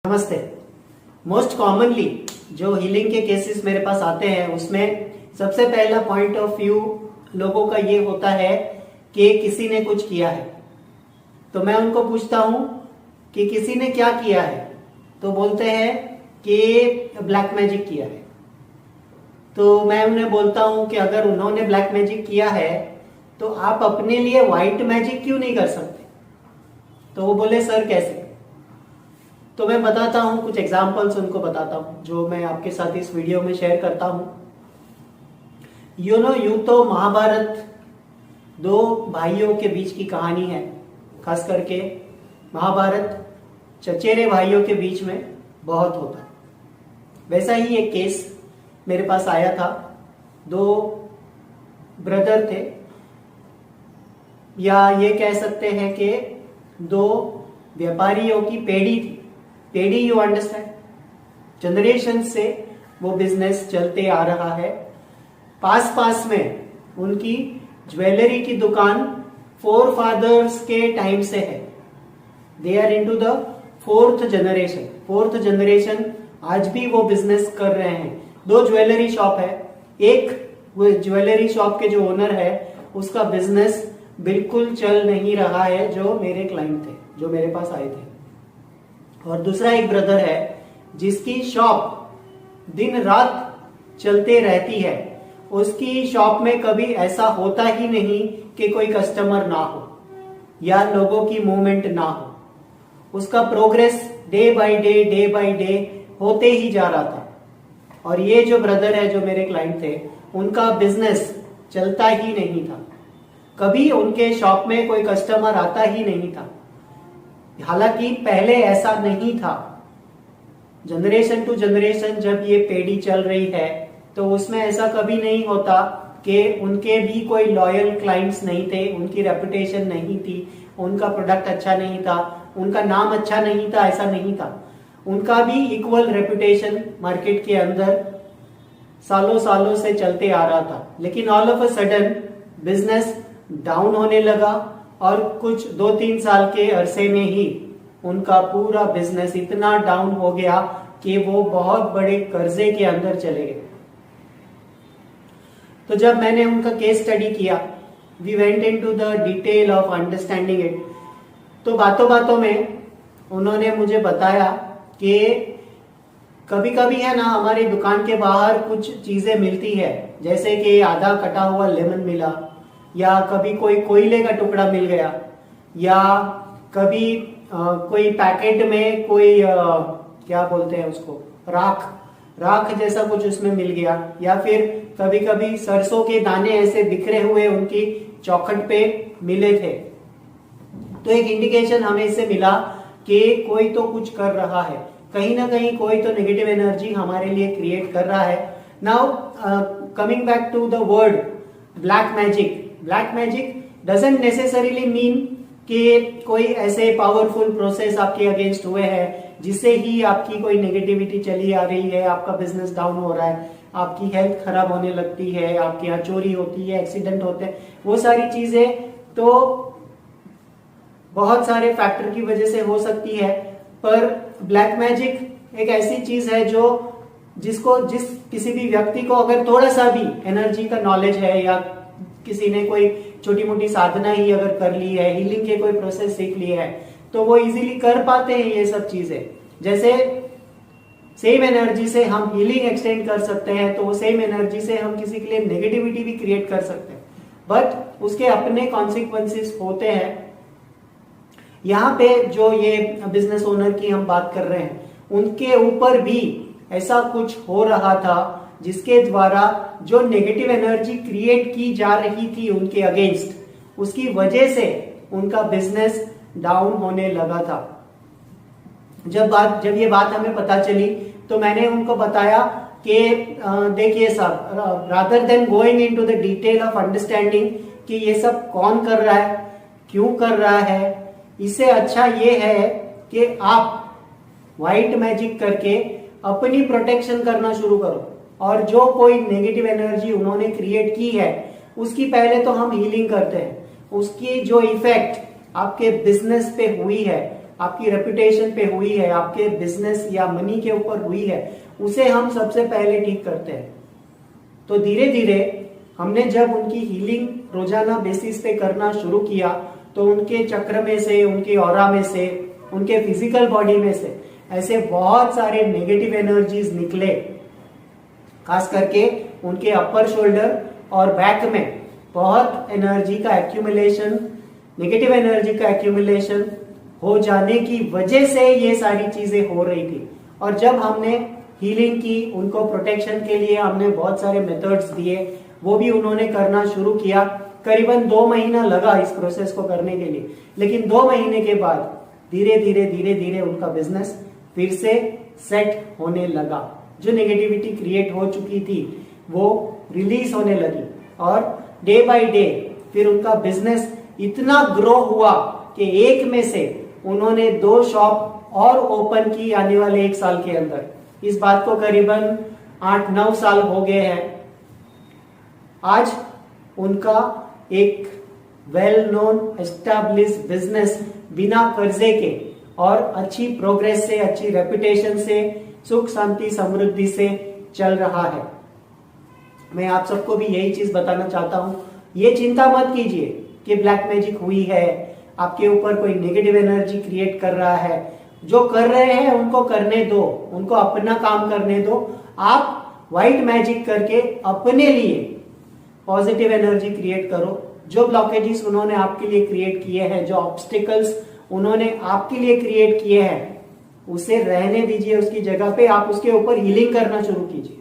नमस्ते। Most commonly जो healing के केसेस मेरे पास आते हैं उसमें सबसे पहला पॉइंट ऑफ व्यू लोगों का ये होता है कि किसी ने कुछ किया है। तो मैं उनको पूछता हूं कि किसी ने क्या किया है, तो बोलते हैं कि ब्लैक मैजिक किया है। तो मैं उन्हें बोलता हूं कि अगर उन्होंने ब्लैक मैजिक किया है तो आप अपने लिए व्हाइट मैजिक क्यों नहीं कर सकते? तो वो बोले सर कैसे? तो मैं बताता हूं, कुछ एग्जांपल्स उनको बताता हूं जो मैं आपके साथ इस वीडियो में शेयर करता हूं। यूं तो महाभारत दो भाइयों के बीच की कहानी है। खास करके महाभारत चचेरे भाइयों के बीच में बहुत होता है। वैसा ही एक केस मेरे पास आया था। दो ब्रदर थे, या ये कह सकते हैं कि दो व्यापारियों की पेढ़ी थी। पेढ़ी, यू अंडरस्टैंड, जनरेशन से वो बिजनेस चलते आ रहा है। पास पास में उनकी ज्वेलरी की दुकान फोर फादर्स के टाइम से है। They are into the fourth generation. आज भी वो बिजनेस कर रहे हैं। दो ज्वेलरी शॉप है। एक वो ज्वेलरी शॉप के जो ओनर है उसका बिजनेस बिल्कुल चल नहीं रहा है, जो मेरे क्लाइंट थे, जो मेरे पास आए थे। और दूसरा एक ब्रदर है जिसकी शॉप दिन रात चलते रहती है। उसकी शॉप में कभी ऐसा होता ही नहीं कि कोई कस्टमर ना हो या लोगों की मूवमेंट ना हो। उसका प्रोग्रेस डे बाय डे होते ही जा रहा था। और ये जो ब्रदर है, जो मेरे क्लाइंट थे, उनका बिजनेस चलता ही नहीं था। कभी उनके शॉप में कोई कस्टमर आता ही नहीं था। हालांकि पहले ऐसा नहीं था। जनरेशन टू जनरेशन जब ये पेढ़ी चल रही है तो उसमें ऐसा कभी नहीं होता कि उनके भी कोई लॉयल क्लाइंट्स नहीं थे, उनकी रेपुटेशन नहीं थी, उनका प्रोडक्ट अच्छा नहीं था, उनका नाम अच्छा नहीं था, ऐसा नहीं था। उनका भी इक्वल रेपुटेशन मार्केट के अंदर सालों सालों से चलते आ रहा था। लेकिन all of a sudden business down होने लगा और कुछ 2-3 साल के अरसे में ही उनका पूरा बिजनेस इतना डाउन हो गया कि वो बहुत बड़े कर्जे के अंदर चले गए। तो जब मैंने उनका केस स्टडी किया, we went into the detail of understanding it, तो बातों बातों में उन्होंने मुझे बताया कि कभी कभी है ना, हमारी दुकान के बाहर कुछ चीजें मिलती है, जैसे कि आधा कटा हुआ लेमन मिला, या कभी कोई कोयले का टुकड़ा मिल गया, या कभी कोई पैकेट में कोई क्या बोलते हैं उसको, राख जैसा कुछ उसमें मिल गया, या फिर कभी कभी सरसों के दाने ऐसे बिखरे हुए उनकी चौखट पे मिले थे। तो एक इंडिकेशन हमें इससे मिला कि कोई तो कुछ कर रहा है, कहीं ना कहीं कोई तो नेगेटिव एनर्जी हमारे लिए क्रिएट कर रहा है। Now coming back to the word black magic doesn't necessarily mean कि कोई ऐसे पावरफुल प्रोसेस आपके अगेंस्ट हुए हैं जिससे ही आपकी कोई नेगेटिविटी चली आ रही है, आपका बिजनेस डाउन हो रहा है, आपकी हेल्थ खराब होने लगती है, आपके यहाँ चोरी होती है, एक्सीडेंट होते हैं। वो सारी चीजें तो बहुत सारे फैक्टर की वजह से हो सकती है, पर ब्लैक मैजिक एक ऐसी चीज है जिस किसी भी व्यक्ति को अगर थोड़ा सा भी एनर्जी का नॉलेज है, या किसी ने कोई छोटी मोटी साधना ही अगर कर ली है, हीलिंग के कोई प्रोसेस सीख लिया है, तो वो इजीली कर पाते हैं ये सब चीजें। जैसे सेम एनर्जी से हम हीलिंग एक्सटेंड कर सकते हैं, तो वो सेम एनर्जी से हम किसी के लिए नेगेटिविटी भी क्रिएट कर सकते हैं, बट उसके अपने कॉन्सिक्वेंसेस होते हैं। यहाँ पे जो ये बिजनेस ओनर की हम बात कर रहे हैं, उनके ऊपर भी ऐसा कुछ हो रहा था जिसके द्वारा जो नेगेटिव एनर्जी क्रिएट की जा रही थी उनके अगेंस्ट, उसकी वजह से उनका बिजनेस डाउन होने लगा था। जब ये बात हमें पता चली तो मैंने उनको बताया कि देखिए साहब, rather than going into the detail of understanding कि ये सब कौन कर रहा है, क्यों कर रहा है, इससे अच्छा ये है कि आप व्हाइट मैजिक करके अपनी प्रोटेक्शन करना शुरू करो। और जो कोई नेगेटिव एनर्जी उन्होंने क्रिएट की है उसकी पहले तो हम हीलिंग करते हैं। उसकी जो इफेक्ट आपके बिजनेस पे हुई है आपकी रेपुटेशन पे हुई है, आपके बिजनेस या मनी के ऊपर हुई है, उसे हम सबसे पहले ठीक करते हैं। तो धीरे धीरे हमने जब उनकी हीलिंग रोजाना बेसिस पे करना शुरू किया तो उनके चक्र में से, उनके ऑरा में से, उनके फिजिकल बॉडी में से ऐसे बहुत सारे नेगेटिव एनर्जीज निकले। खास करके उनके अपर शोल्डर और बैक में बहुत एनर्जी का एक्यूमुलेशन, नेगेटिव एनर्जी का एक्यूमुलेशन हो जाने की वजह से ये सारी चीजें हो रही थी। और जब हमने हीलिंग की, उनको प्रोटेक्शन के लिए हमने बहुत सारे मेथड्स दिए, वो भी उन्होंने करना शुरू किया। करीबन 2 महीना लगा इस प्रोसेस को करने के लिए, लेकिन 2 महीने के बाद धीरे धीरे उनका बिजनेस फिर से सेट होने लगा। जो नेगेटिविटी क्रिएट हो चुकी थी वो रिलीज होने लगी और डे बाय डे फिर उनका बिजनेस इतना ग्रो हुआ कि एक में से उन्होंने 2 शॉप और ओपन की आने वाले 1 साल के अंदर। इस बात को करीबन 8-9 साल हो गए हैं। आज उनका एक वेल नोन एस्टैब्लिश बिजनेस बिना कर्जे के और अच्छी प्रोग्रेस से, अच्छी रेपुटेशन से, सुख शांति समृद्धि से चल रहा है। मैं आप सबको भी यही चीज बताना चाहता हूं, ये चिंता मत कीजिए कि ब्लैक मैजिक हुई है, आपके ऊपर कोई नेगेटिव एनर्जी क्रिएट कर रहा है। जो कर रहे हैं उनको करने दो, उनको अपना काम करने दो। आप व्हाइट मैजिक करके अपने लिए पॉजिटिव एनर्जी क्रिएट करो। जो ब्लॉकेजेस उन्होंने आपके लिए क्रिएट किए हैं, जो ऑब्स्टिकल्स उन्होंने आपके लिए क्रिएट किए हैं, उसे रहने दीजिए उसकी जगह पे। आप उसके ऊपर हीलिंग करना शुरू कीजिए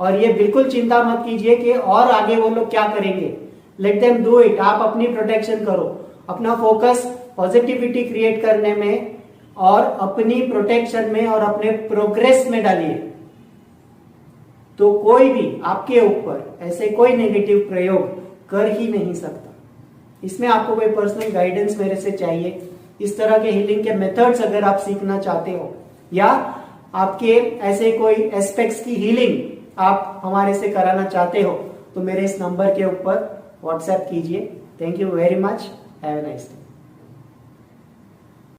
और ये बिल्कुल चिंता मत कीजिए कि और आगे वो लोग क्या करेंगे। Let them do it. आप अपनी प्रोटेक्शन करो, अपना फोकस पॉजिटिविटी क्रिएट करने में और अपनी प्रोटेक्शन में और अपने प्रोग्रेस में डालिए। तो कोई भी आपके ऊपर ऐसे कोई नेगेटिव प्रयोग कर ही नहीं सकता। इसमें आपको कोई पर्सनल गाइडेंस मेरे से चाहिए, इस तरह के हीलिंग के मेथड्स अगर आप सीखना चाहते हो या आपके ऐसे कोई एस्पेक्ट्स की हीलिंग आप हमारे से कराना चाहते हो, तो मेरे इस नंबर के ऊपर व्हाट्सएप कीजिए। Thank you very much. Have a nice day.